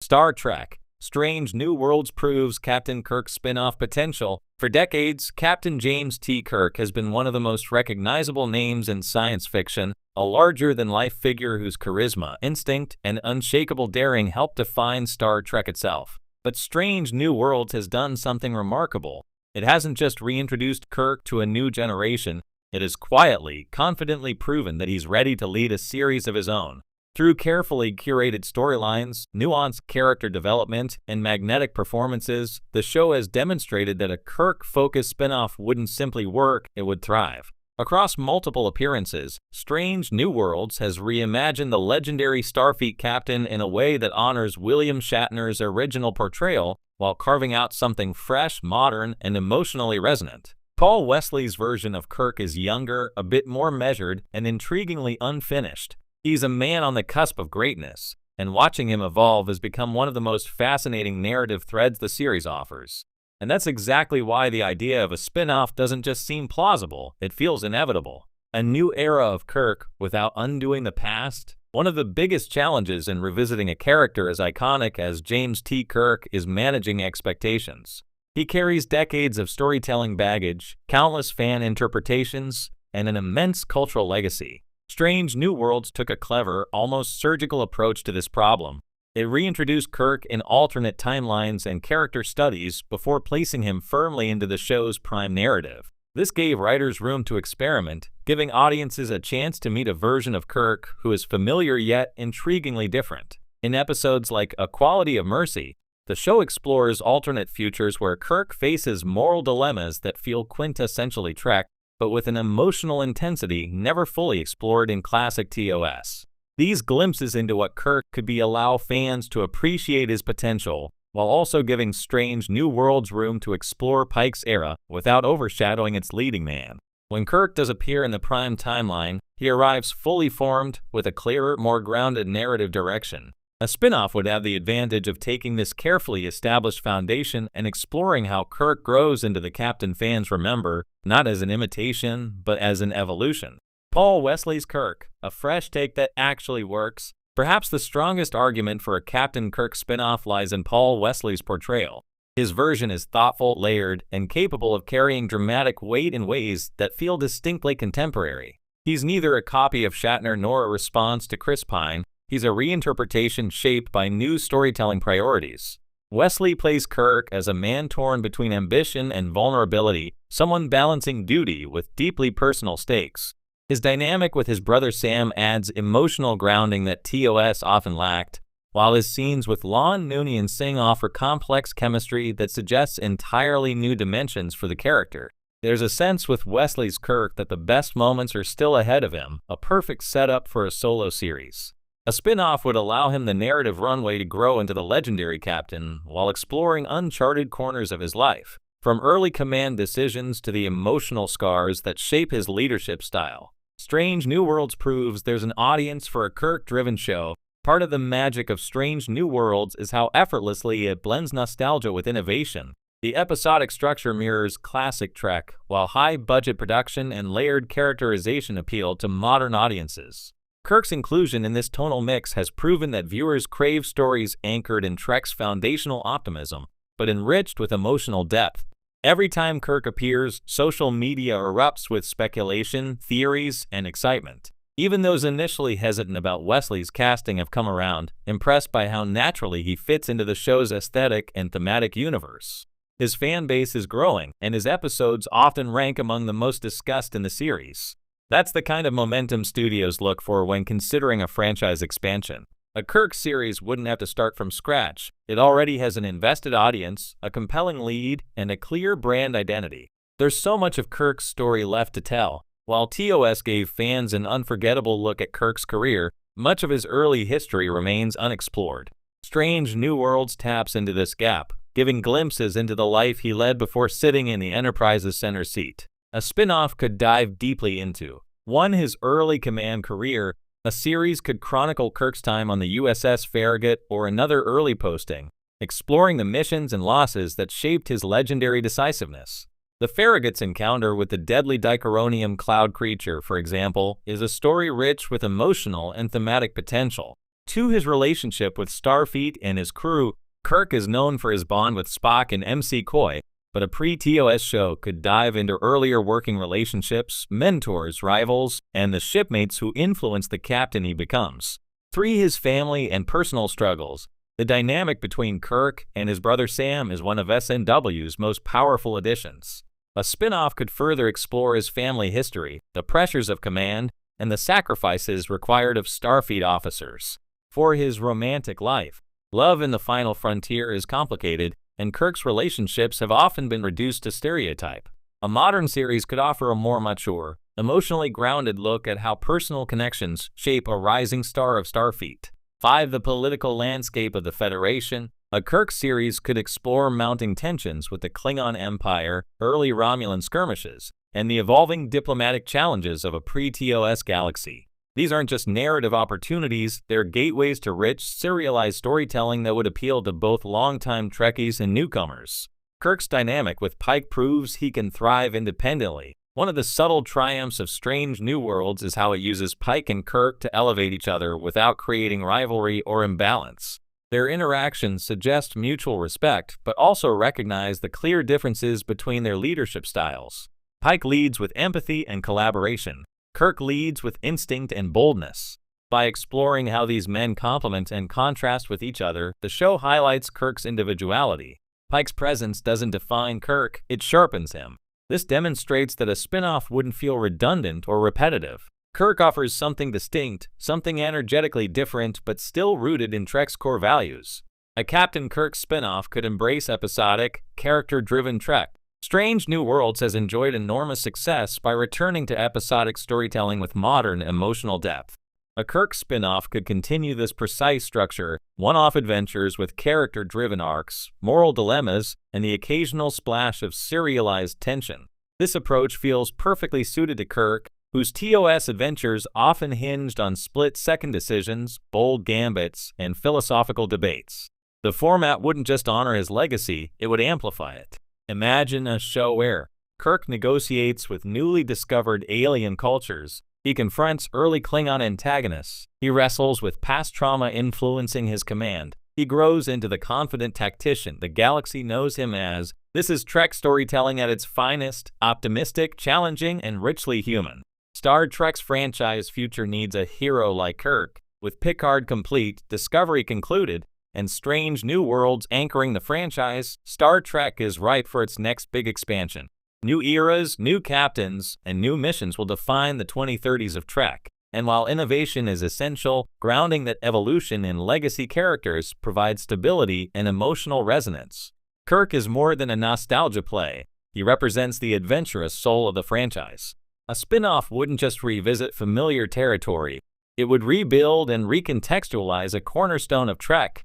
Star Trek: Strange New Worlds proves Captain Kirk's spin-off potential. For decades, Captain James T. Kirk has been one of the most recognizable names in science fiction, a larger-than-life figure whose charisma, instinct, and unshakable daring helped define Star Trek itself. But Strange New Worlds has done something remarkable. It hasn't just reintroduced Kirk to a new generation, it has quietly, confidently proven that he's ready to lead a series of his own. Through carefully curated storylines, nuanced character development, and magnetic performances, the show has demonstrated that a Kirk-focused spin-off wouldn't simply work, it would thrive. Across multiple appearances, Strange New Worlds has reimagined the legendary Starfleet captain in a way that honors William Shatner's original portrayal while carving out something fresh, modern, and emotionally resonant. Paul Wesley's version of Kirk is younger, a bit more measured, and intriguingly unfinished. He's a man on the cusp of greatness, and watching him evolve has become one of the most fascinating narrative threads the series offers. And that's exactly why the idea of a spin-off doesn't just seem plausible, it feels inevitable. A new era of Kirk without undoing the past? One of the biggest challenges in revisiting a character as iconic as James T. Kirk is managing expectations. He carries decades of storytelling baggage, countless fan interpretations, and an immense cultural legacy. Strange New Worlds took a clever, almost surgical approach to this problem. It reintroduced Kirk in alternate timelines and character studies before placing him firmly into the show's prime narrative. This gave writers room to experiment, giving audiences a chance to meet a version of Kirk who is familiar yet intriguingly different. In episodes like A Quality of Mercy, the show explores alternate futures where Kirk faces moral dilemmas that feel quintessentially Trek, but with an emotional intensity never fully explored in classic TOS. These glimpses into what Kirk could be allow fans to appreciate his potential, while also giving Strange New Worlds room to explore Pike's era without overshadowing its leading man. When Kirk does appear in the prime timeline, he arrives fully formed with a clearer, more grounded narrative direction. A spin-off would have the advantage of taking this carefully established foundation and exploring how Kirk grows into the captain fans remember, not as an imitation, but as an evolution. Paul Wesley's Kirk, a fresh take that actually works. Perhaps the strongest argument for a Captain Kirk spin-off lies in Paul Wesley's portrayal. His version is thoughtful, layered, and capable of carrying dramatic weight in ways that feel distinctly contemporary. He's neither a copy of Shatner nor a response to Chris Pine. He's a reinterpretation shaped by new storytelling priorities. Wesley plays Kirk as a man torn between ambition and vulnerability, someone balancing duty with deeply personal stakes. His dynamic with his brother Sam adds emotional grounding that TOS often lacked, while his scenes with Lon, Nooney, and Singh offer complex chemistry that suggests entirely new dimensions for the character. There's a sense with Wesley's Kirk that the best moments are still ahead of him, a perfect setup for a solo series. A spin-off would allow him the narrative runway to grow into the legendary captain while exploring uncharted corners of his life, from early command decisions to the emotional scars that shape his leadership style. Strange New Worlds proves there's an audience for a Kirk-driven show. Part of the magic of Strange New Worlds is how effortlessly it blends nostalgia with innovation. The episodic structure mirrors classic Trek, while high-budget production and layered characterization appeal to modern audiences. Kirk's inclusion in this tonal mix has proven that viewers crave stories anchored in Trek's foundational optimism, but enriched with emotional depth. Every time Kirk appears, social media erupts with speculation, theories, and excitement. Even those initially hesitant about Wesley's casting have come around, impressed by how naturally he fits into the show's aesthetic and thematic universe. His fan base is growing, and his episodes often rank among the most discussed in the series. That's the kind of momentum studios look for when considering a franchise expansion. A Kirk series wouldn't have to start from scratch. It already has an invested audience, a compelling lead, and a clear brand identity. There's so much of Kirk's story left to tell. While TOS gave fans an unforgettable look at Kirk's career, much of his early history remains unexplored. Strange New Worlds taps into this gap, giving glimpses into the life he led before sitting in the Enterprise's center seat. A spin-off could dive deeply into 1. His early command career. A series could chronicle Kirk's time on the USS Farragut or another early posting, exploring the missions and losses that shaped his legendary decisiveness. The Farragut's encounter with the deadly dichronium cloud creature, for example, is a story rich with emotional and thematic potential. To his relationship with Starfleet and his crew, Kirk is known for his bond with Spock and McCoy, but a pre-TOS show could dive into earlier working relationships, mentors, rivals, and the shipmates who influence the captain he becomes. 3. His family and personal struggles. The dynamic between Kirk and his brother Sam is one of SNW's most powerful additions. A spin-off could further explore his family history, the pressures of command, and the sacrifices required of Starfleet officers. For his romantic life, love in the final frontier is complicated, and Kirk's relationships have often been reduced to stereotype. A modern series could offer a more mature, emotionally grounded look at how personal connections shape a rising star of Starfleet. 5. The political landscape of the Federation. A Kirk series could explore mounting tensions with the Klingon Empire, early Romulan skirmishes, and the evolving diplomatic challenges of a pre-TOS galaxy. These aren't just narrative opportunities, they're gateways to rich, serialized storytelling that would appeal to both longtime Trekkies and newcomers. Kirk's dynamic with Pike proves he can thrive independently. One of the subtle triumphs of Strange New Worlds is how it uses Pike and Kirk to elevate each other without creating rivalry or imbalance. Their interactions suggest mutual respect, but also recognize the clear differences between their leadership styles. Pike leads with empathy and collaboration. Kirk leads with instinct and boldness. By exploring how these men complement and contrast with each other, the show highlights Kirk's individuality. Pike's presence doesn't define Kirk, it sharpens him. This demonstrates that a spin-off wouldn't feel redundant or repetitive. Kirk offers something distinct, something energetically different but still rooted in Trek's core values. A Captain Kirk spin-off could embrace episodic, character-driven Trek. Strange New Worlds has enjoyed enormous success by returning to episodic storytelling with modern emotional depth. A Kirk spin-off could continue this precise structure, one-off adventures with character-driven arcs, moral dilemmas, and the occasional splash of serialized tension. This approach feels perfectly suited to Kirk, whose TOS adventures often hinged on split-second decisions, bold gambits, and philosophical debates. The format wouldn't just honor his legacy, it would amplify it. Imagine a show where Kirk negotiates with newly discovered alien cultures. He confronts early Klingon antagonists. He wrestles with past trauma influencing his command. He grows into the confident tactician the galaxy knows him as. This is Trek storytelling at its finest, optimistic, challenging, and richly human. Star Trek's franchise future needs a hero like Kirk. With Picard complete, Discovery concluded, and Strange New Worlds anchoring the franchise, Star Trek is ripe for its next big expansion. New eras, new captains, and new missions will define the 2030s of Trek. And while innovation is essential, grounding that evolution in legacy characters provides stability and emotional resonance. Kirk is more than a nostalgia play. He represents the adventurous soul of the franchise. A spin-off wouldn't just revisit familiar territory. It would rebuild and recontextualize a cornerstone of Trek,